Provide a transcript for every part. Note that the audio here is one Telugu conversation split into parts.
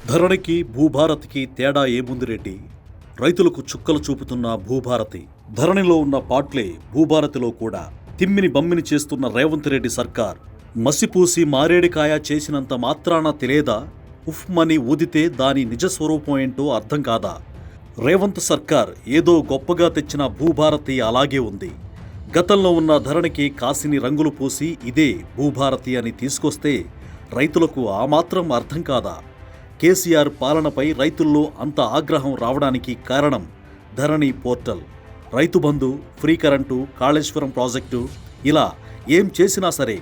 ధరణికి భూభారతికి తేడా ఏముంది రెడ్డి? రైతులకు చుక్కలు చూపుతున్న భూభారతి, ధరణిలో ఉన్న పాట్లే భూభారతిలో కూడా. తిమ్మిని బమ్మిని చేస్తున్న రేవంత్ రెడ్డి సర్కార్ మసిపూసి మారేడికాయ చేసినంత మాత్రాన తెలియదా? ఉఫ్మని ఊదితే దాని నిజస్వరూపం ఏంటో అర్థం కాదా? రేవంత్ సర్కార్ ఏదో గొప్పగా తెచ్చిన భూభారతి అలాగే ఉంది. గతంలో ఉన్న ధరణికి కాసిని రంగులు పూసి ఇదే భూభారతి అని తీసుకొస్తే రైతులకు ఆ మాత్రం అర్థం కాదా? కేసీఆర్ పాలనపై రైతుల్లో అంత ఆగ్రహం రావడానికి కారణం ధరణి portal. Rythu Bandhu, free current, Kaleshwaram project ఇలా ఏం చేసినా సరే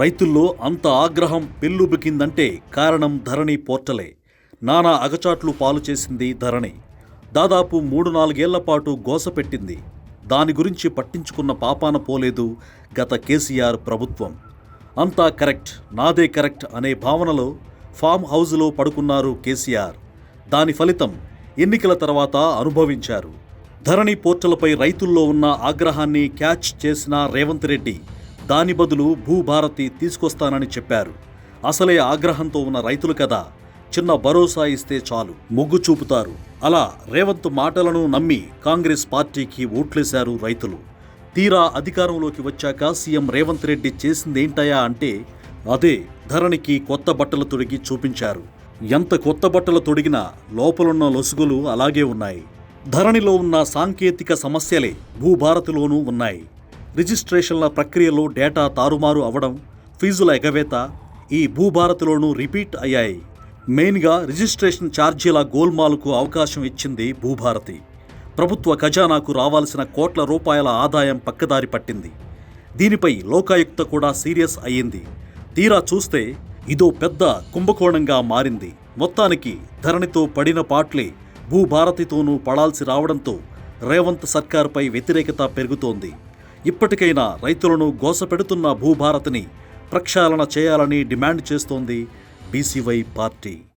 రైతుల్లో అంత ఆగ్రహం పెల్లుబికిందంటే కారణం ధరణి పోర్టలే. నానా అగచాట్లు పాలు చేసింది ధరణి. దాదాపు 3-4 ఏళ్ల పాటు గోసపెట్టింది. దాని గురించి పట్టించుకున్న పాపాన పోలేదు గత కేసీఆర్ ప్రభుత్వం. అంతా కరెక్ట్, నాదే కరెక్ట్ అనే భావనలో ఫామ్ హౌజ్లో పడుకున్నారు కేసీఆర్. దాని ఫలితం ఎన్నికల తర్వాత అనుభవించారు. ధరణి పోర్టల్పై రైతుల్లో ఉన్న ఆగ్రహాన్ని క్యాచ్ చేసిన రేవంత్ రెడ్డి దాని బదులు భూభారతి తీసుకొస్తానని చెప్పారు. అసలే ఆగ్రహంతో ఉన్న రైతులు కదా, చిన్న భరోసా ఇస్తే చాలు మొగ్గు చూపుతారు. అలా రేవంత్ మాటలను నమ్మి కాంగ్రెస్ పార్టీకి ఓట్లేశారు రైతులు. తీరా అధికారంలోకి వచ్చాక సీఎం రేవంత్ రెడ్డి చేసిందేంటయా అంటే అదే ధరణికి కొత్త బట్టలు తొడిగి చూపించారు. ఎంత కొత్త బట్టలు తొడిగినా లోపలున్న లొసుగులు అలాగే ఉన్నాయి. ధరణిలో ఉన్న సాంకేతిక సమస్యలే భూభారతిలోనూ ఉన్నాయి. రిజిస్ట్రేషన్ల ప్రక్రియలో డేటా తారుమారు అవడం, ఫీజుల ఎగవేత ఈ భూభారతిలోనూ రిపీట్ అయ్యాయి. మెయిన్గా రిజిస్ట్రేషన్ ఛార్జీల గోల్మాలుకు అవకాశం ఇచ్చింది భూభారతి. ప్రభుత్వ ఖజానాకు రావాల్సిన కోట్ల రూపాయల ఆదాయం పక్కదారి పట్టింది. దీనిపై లోకాయుక్త కూడా సీరియస్ అయ్యింది. తీరా చూస్తే ఇదో పెద్ద కుంభకోణంగా మారింది. మొత్తానికి ధరణితో పడిన పాట్లే భూభారతితోనూ పడాల్సి రావడంతో రేవంత్ సర్కార్పై వ్యతిరేకత పెరుగుతోంది. ఇప్పటికైనా రైతులను గోసపెడుతున్న భూభారతిని ప్రక్షాళన చేయాలని డిమాండ్ చేస్తోంది బీసీవై పార్టీ.